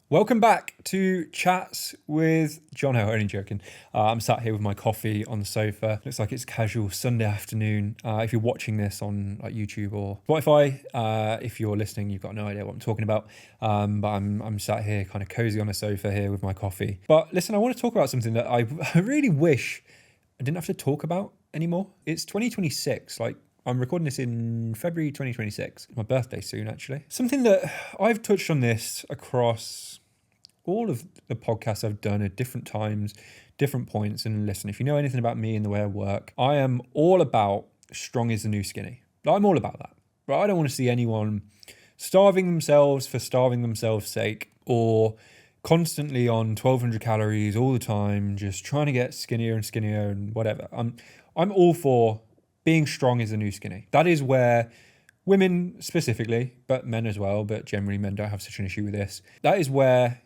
Welcome back to Chats with John. Only joking. I'm sat here with my coffee on the sofa. Looks like it's casual Sunday afternoon. If you're watching this on like YouTube or Spotify, if you're listening, you've got no idea what I'm talking about. But I'm sat here kind of cozy on a sofa here with my coffee. But listen, I want to talk about something that I really wish I didn't have to talk about anymore. It's 2026. I'm recording this in February 2026. It's my birthday soon, actually. Something that I've touched on this across all of the podcasts I've done at different times, different points. And listen, if you know anything about me and the way I work, I am all about strong is the new skinny. I'm all about that. But I don't want to see anyone starving themselves for starving themselves' sake, or constantly on 1,200 calories all the time, just trying to get skinnier and skinnier and whatever. I'm all for being strong is the new skinny. That is where women specifically, but men as well, but generally men don't have such an issue with this. That is where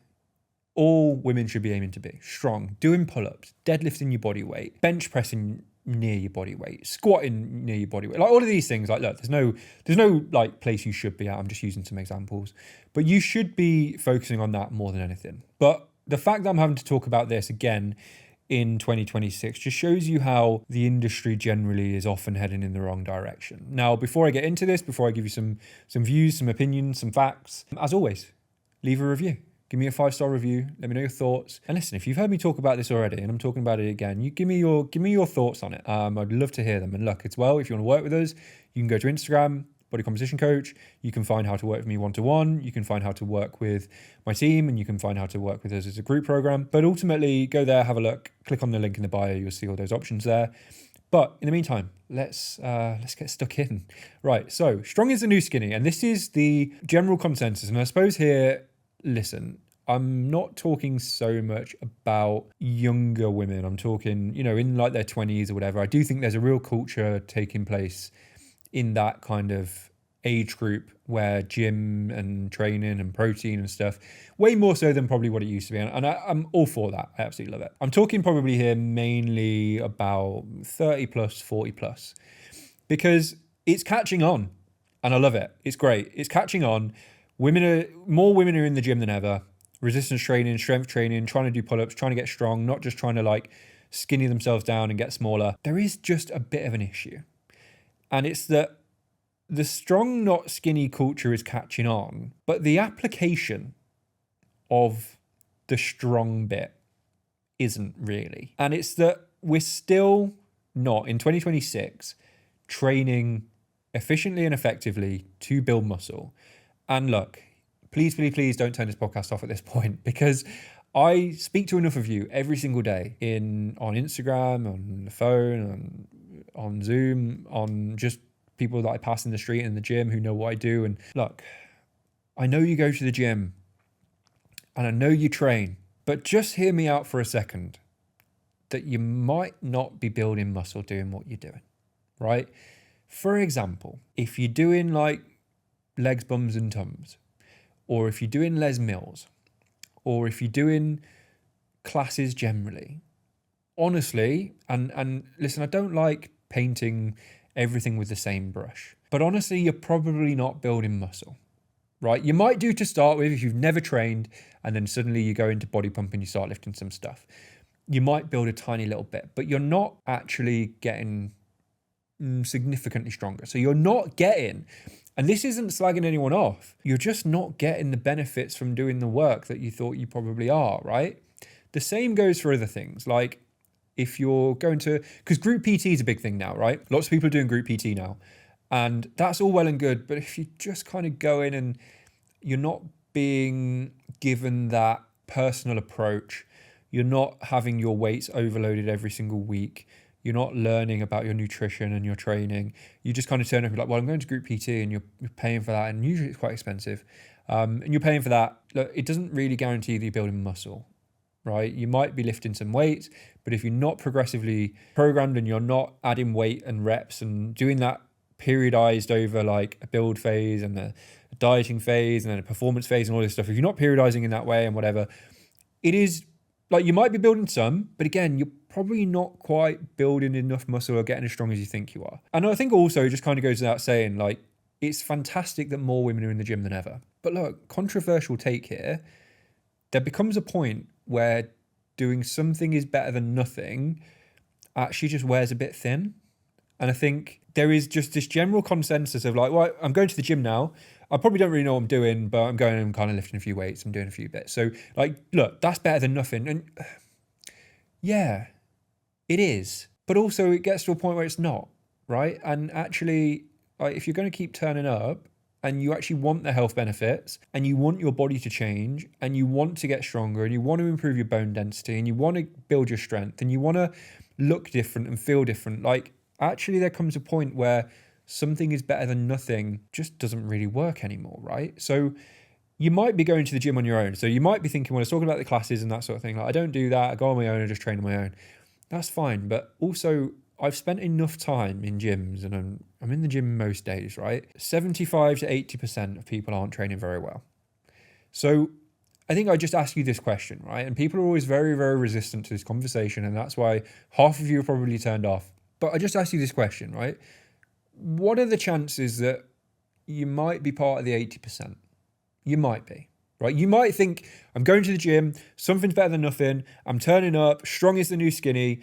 all women should be aiming to be. Strong, doing pull-ups, deadlifting your body weight, bench pressing near your body weight, squatting near your body weight. Like all of these things, like look, there's no like place you should be at. I'm just using some examples. But you should be focusing on that more than anything. But the fact that I'm having to talk about this again in 2026 just shows you how the industry generally is often heading in the wrong direction. Now, before I get into this, before I give you some views, some opinions, some facts, as always, leave a review. Give me a 5-star review. Let me know your thoughts. And listen, if you've heard me talk about this already, and I'm talking about it again, you give me your thoughts on it. I'd love to hear them. And look, as well, if you want to work with us, you can go to Instagram, Body Composition Coach. You can find how to work with me one-to-one. You can find how to work with my team, and you can find how to work with us as a group program. But ultimately, go there, have a look, click on the link in the bio. You'll see all those options there. But in the meantime, let's get stuck in. Right, so strong is the new skinny, and this is the general consensus. And I suppose here, listen, I'm not talking so much about younger women. I'm talking, in like their 20s or whatever. I do think there's a real culture taking place in that kind of age group where gym and training and protein and stuff, way more so than probably what it used to be. And I'm all for that. I absolutely love it. I'm talking probably here mainly about 30 plus, 40 plus, because it's catching on and I love it. It's great. It's catching on. More women are in the gym than ever. Resistance training, strength training, trying to do pull-ups, trying to get strong, not just trying to like skinny themselves down and get smaller. There is just a bit of an issue. And it's that the strong, not skinny culture is catching on, but the application of the strong bit isn't really. And it's that we're still not, in 2026, training efficiently and effectively to build muscle. And look, please don't turn this podcast off at this point, because I speak to enough of you every single day on Instagram, on the phone, on Zoom, on just people that I pass in the street and in the gym who know what I do. And look, I know you go to the gym and I know you train, but just hear me out for a second that you might not be building muscle doing what you're doing, right? For example, if you're doing like legs, bums and tums, or if you're doing Les Mills, or if you're doing classes generally, honestly, and listen, I don't like painting everything with the same brush, but honestly, you're probably not building muscle, right? You might do to start with if you've never trained, and then suddenly you go into body pump and you start lifting some stuff. You might build a tiny little bit, but you're not actually getting significantly stronger. So you're not getting, and this isn't slagging anyone off, you're just not getting the benefits from doing the work that you thought you probably are, right? The same goes for other things. Like if you're going to, because group PT is a big thing now, right? Lots of people are doing group PT now, and that's all well and good. But if you just kind of go in and you're not being given that personal approach, you're not having your weights overloaded every single week, you're not learning about your nutrition and your training, you just kind of turn up and be like, well, I'm going to group PT, and you're paying for that, and usually it's quite expensive. And you're paying for that. Look, it doesn't really guarantee that you're building muscle, right? You might be lifting some weights, but if you're not progressively programmed and you're not adding weight and reps and doing that periodized over like a build phase and a dieting phase and then a performance phase and all this stuff, if you're not periodizing in that way and whatever, it is like you might be building some, but again, you're probably not quite building enough muscle or getting as strong as you think you are. And I think also it just kind of goes without saying, like, it's fantastic that more women are in the gym than ever. But look, controversial take here, there becomes a point where doing something is better than nothing actually just wears a bit thin. And I think there is just this general consensus of like, well, I'm going to the gym now. I probably don't really know what I'm doing, but I'm going and kind of lifting a few weights. I'm doing a few bits. So like, look, that's better than nothing. And yeah, it is. But also it gets to a point where it's not, right? And actually, like, if you're going to keep turning up and you actually want the health benefits and you want your body to change and you want to get stronger and you want to improve your bone density and you want to build your strength and you want to look different and feel different, like actually there comes a point where something is better than nothing just doesn't really work anymore, right? So you might be going to the gym on your own. So you might be thinking, when I was talking about the classes and that sort of thing, like I don't do that, I go on my own, I just train on my own. That's fine. But also I've spent enough time in gyms and I'm in the gym most days, right? 75 to 80% of people aren't training very well. So I think I just ask you this question, right? And people are always very, very resistant to this conversation. And that's why half of you are probably turned off. But I just ask you this question, right? What are the chances that you might be part of the 80%? You might be, right? You might think, I'm going to the gym, something's better than nothing, I'm turning up, strong is the new skinny,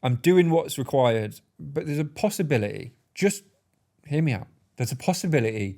I'm doing what's required. But there's a possibility, just hear me out, there's a possibility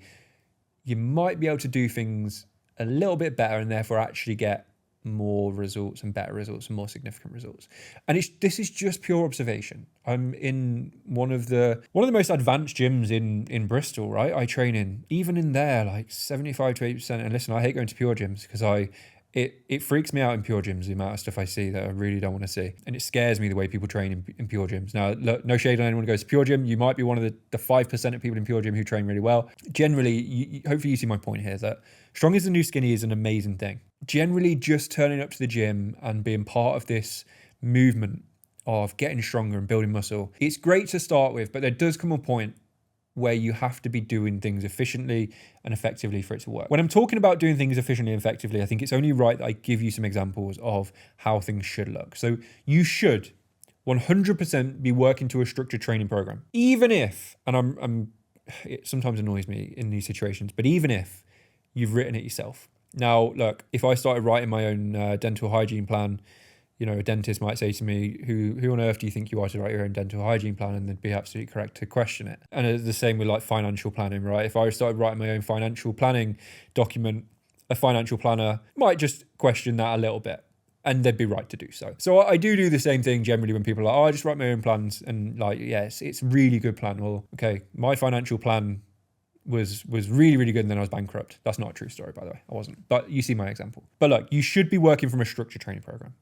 you might be able to do things a little bit better and therefore actually get more results and better results and more significant results. And this is just pure observation. I'm in one of the most advanced gyms in Bristol, right? I train in, even in there, like 75 to 80%. And listen, I hate going to pure gyms because it freaks me out in pure gyms, the amount of stuff I see that I really don't want to see. And it scares me the way people train in pure gyms. Now, look, no shade on anyone who goes to pure gym. You might be one of the 5% of people in pure gym who train really well. Generally, hopefully you see my point here, that strong is the new skinny is an amazing thing. Generally, just turning up to the gym and being part of this movement of getting stronger and building muscle, it's great to start with, but there does come a point where you have to be doing things efficiently and effectively for it to work. When I'm talking about doing things efficiently and effectively, I think it's only right that I give you some examples of how things should look. So you should 100% be working to a structured training program. Even if, and it sometimes annoys me in these situations, but even if you've written it yourself. Now, look, if I started writing my own dental hygiene plan, you know, a dentist might say to me, who on earth do you think you are to write your own dental hygiene plan? And they'd be absolutely correct to question it. And it's the same with like financial planning, right? If I started writing my own financial planning document, a financial planner might just question that a little bit, and they'd be right to do so. So I do the same thing generally when people are like, oh, I just write my own plans. And like, yes, it's a really good plan. Well, okay, my financial plan was really, really good, and then I was bankrupt. That's not a true story, by the way. I wasn't. But you see my example. But look, you should be working from a structured training program.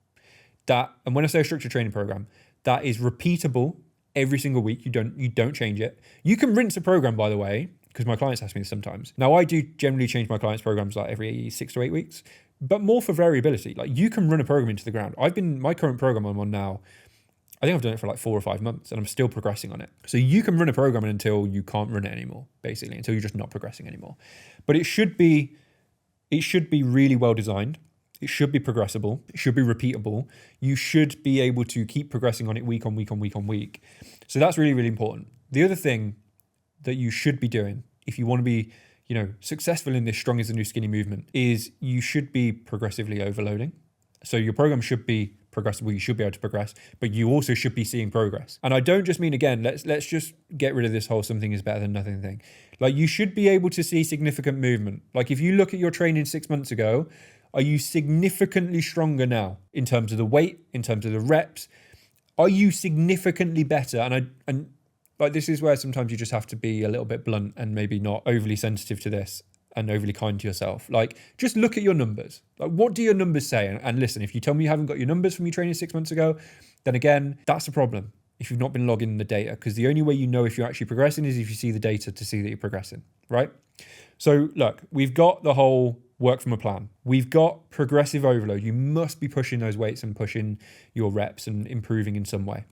And when I say a structured training program, that is repeatable every single week. You don't change it. You can rinse a program, by the way, because my clients ask me this sometimes. Now, I do generally change my clients' programs like every 6 to 8 weeks, but more for variability. Like, you can run a program into the ground. My current program I'm on now, I think I've done it for like 4 or 5 months and I'm still progressing on it. So you can run a program until you can't run it anymore, basically, until you're just not progressing anymore. But it should be really well designed. It should be progressible. It should be repeatable. You should be able to keep progressing on it week on week on week on week. So that's really, really important. The other thing that you should be doing if you want to be, you know, successful in this strong is the new skinny movement is you should be progressively overloading. So your program should be progressible. You should be able to progress, but you also should be seeing progress. And I don't just mean, again, let's just get rid of this whole something is better than nothing thing. Like, you should be able to see significant movement. Like, if you look at your training 6 months ago, are you significantly stronger now in terms of the weight, in terms of the reps? Are you significantly better? And like, this is where sometimes you just have to be a little bit blunt and maybe not overly sensitive to this and overly kind to yourself. Like, just look at your numbers. Like, what do your numbers say? And listen, if you tell me you haven't got your numbers from your training 6 months ago, then again, that's a problem if you've not been logging the data, because the only way you know if you're actually progressing is if you see the data to see that you're progressing, right? So look, we've got the whole work from a plan. We've got progressive overload. You must be pushing those weights and pushing your reps and improving in some way.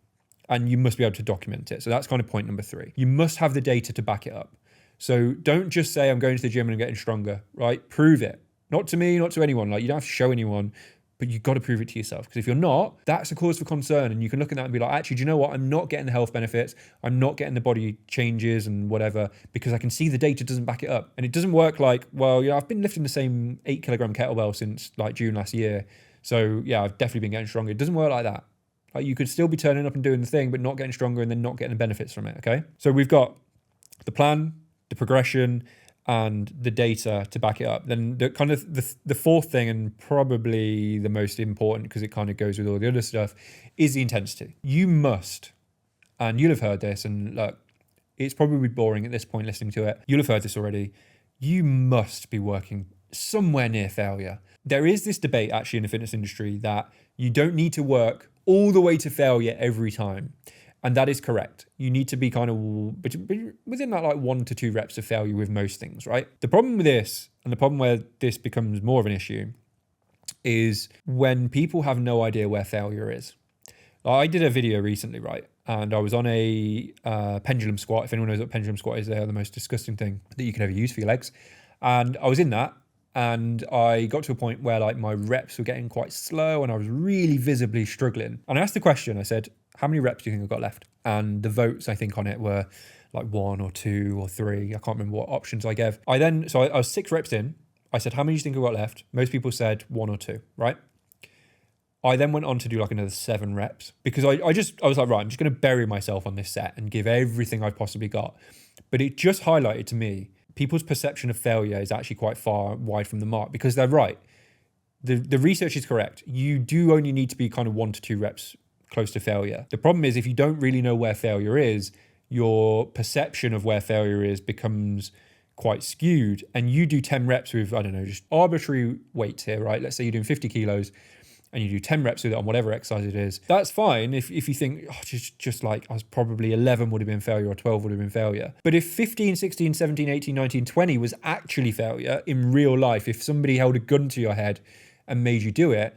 And you must be able to document it. So that's kind of point number 3. You must have the data to back it up. So don't just say, I'm going to the gym and I'm getting stronger, right? Prove it. Not to me, not to anyone. Like, you don't have to show anyone, but you've got to prove it to yourself. Because if you're not, that's a cause for concern. And you can look at that and be like, actually, do you know what? I'm not getting the health benefits. I'm not getting the body changes and whatever, because I can see the data doesn't back it up. And it doesn't work like, well, I've been lifting the same 8-kilogram kettlebell since like June last year. So yeah, I've definitely been getting stronger. It doesn't work like that. Like, you could still be turning up and doing the thing, but not getting stronger and then not getting the benefits from it. Okay. So we've got the plan, the progression, and the data to back it up. Then the kind of the fourth thing, and probably the most important, because it kind of goes with all the other stuff, is the intensity. You must, and you'll have heard this, and look, it's probably boring at this point listening to it. You'll have heard this already. You must be working somewhere near failure. There is this debate actually in the fitness industry that you don't need to work all the way to failure every time. And that is correct. You need to be kind of within that like 1 to 2 reps of failure with most things, right? The problem with this, and the problem where this becomes more of an issue, is when people have no idea where failure is. I did a video recently, right? And I was on a pendulum squat. If anyone knows what pendulum squat is, they are the most disgusting thing that you can ever use for your legs. And I was in that, and I got to a point where like my reps were getting quite slow and I was really visibly struggling. And I asked the question, I said, how many reps do you think I've got left? And the votes, I think, on it were like 1 or 2 or 3. I can't remember what options I gave. I was 6 reps in. I said, how many do you think I've got left? Most people said 1 or 2, right? I then went on to do like another 7 reps because I was like, right, I'm just going to bury myself on this set and give everything I've possibly got. But it just highlighted to me, people's perception of failure is actually quite far wide from the mark, because they're right. The research is correct. You do only need to be kind of 1 to 2 reps close to failure. The problem is if you don't really know where failure is, your perception of where failure is becomes quite skewed, and you do 10 reps with, I don't know, just arbitrary weights here, right? Let's say you're doing 50 kilos and you do 10 reps with it on whatever exercise it is. That's fine if you think, oh, just like I was probably 11 would have been failure or 12 would have been failure. But if 15, 16, 17, 18, 19, 20 was actually failure in real life, if somebody held a gun to your head and made you do it,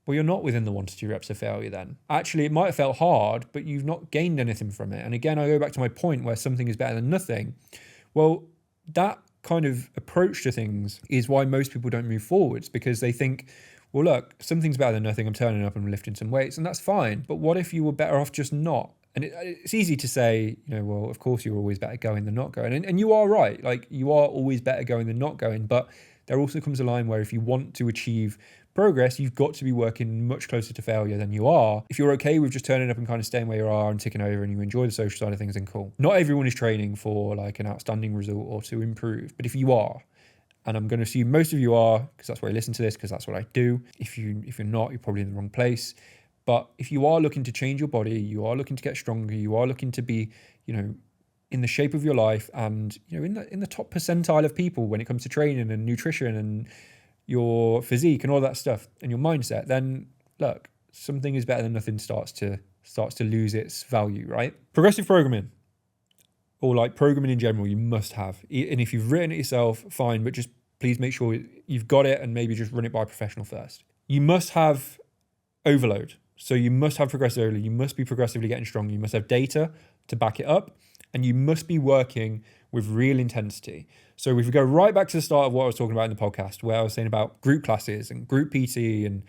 well, you're not within the 1 to 2 reps of failure then. Actually, it might have felt hard, but you've not gained anything from it. And again, I go back to my point where something is better than nothing. Well, that kind of approach to things is why most people don't move forwards, because they think, well, look, something's better than nothing. I'm turning up and lifting some weights, and that's fine. But what if you were better off just not? And it's easy to say, well, of course you're always better going than not going. And you are right. Like, you are always better going than not going. But there also comes a line where if you want to achieve progress, you've got to be working much closer to failure than you are. If you're okay with just turning up and kind of staying where you are and ticking over and you enjoy the social side of things, then cool. Not everyone is training for like an outstanding result or to improve. But if you are, and I'm going to assume most of you are, because that's why I listen to this, because that's what I do. If you're not, you're probably in the wrong place. But if you are looking to change your body, you are looking to get stronger, you are looking to be, in the shape of your life and, in the top percentile of people when it comes to training and nutrition and your physique and all that stuff and your mindset, then look, something is better than nothing starts to lose its value, right? Progressive programming, or like programming in general, you must have. And if you've written it yourself, fine, but just please make sure you've got it and maybe just run it by a professional first. You must have overload. So you must have progressive overload. You must be progressively getting stronger. You must have data to back it up, and you must be working with real intensity. So if we go right back to the start of what I was talking about in the podcast, where I was saying about group classes and group PT and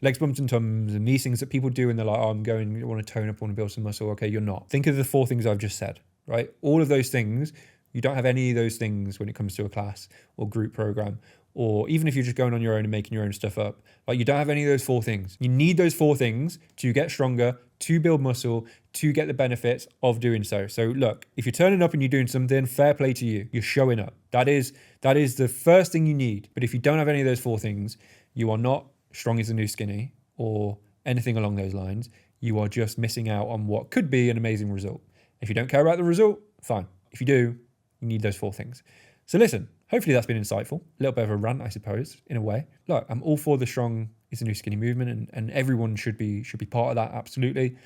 legs, bumps and tums and these things that people do and they're like, oh, I want to tone up, I want to build some muscle. Okay, you're not. Think of the 4 things I've just said, right? All of those things, you don't have any of those things when it comes to a class or group program, or even if you're just going on your own and making your own stuff up. Like, you don't have any of those 4 things. You need those 4 things to get stronger, to build muscle, to get the benefits of doing so. So look, if you're turning up and you're doing something, fair play to you. You're showing up. That is the first thing you need. But if you don't have any of those 4 things, you are not strong as the new skinny or anything along those lines. You are just missing out on what could be an amazing result. If you don't care about the result, fine. If you do, you need those 4 things. So listen, hopefully that's been insightful. A little bit of a rant, I suppose, in a way. Look, I'm all for the strong is the new skinny movement, and everyone should be part of that, absolutely.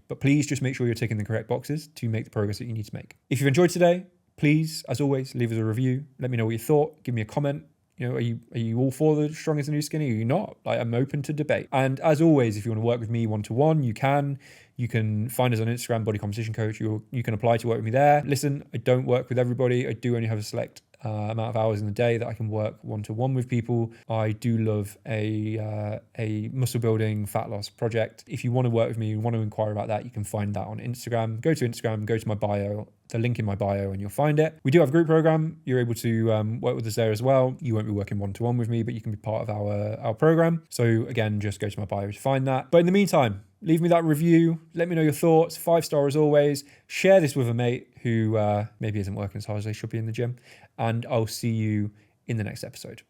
But please just make sure you're ticking the correct boxes to make the progress that you need to make. If you've enjoyed today, please, as always, leave us a review. Let me know what you thought. Give me a comment. Are you all for the strong is the new skinny? Are you not? Like, I'm open to debate. And as always, if you want to work with me one-to-one, you can. You can find us on Instagram, Body Composition Coach. You can apply to work with me there. Listen, I don't work with everybody. I do only have a select amount of hours in the day that I can work one-to-one with people. I do love a muscle building fat loss project. If you want to work with me, you want to inquire about that, you can find that on Instagram. Go to Instagram, go to my bio, the link in my bio, and you'll find it. We do have a group program. You're able to work with us there as well. You won't be working one-to-one with me, but you can be part of our program. So again, just go to my bio to find that. But in the meantime, leave me that review. Let me know your thoughts. 5-star as always. Share this with a mate who maybe isn't working as hard as they should be in the gym. And I'll see you in the next episode.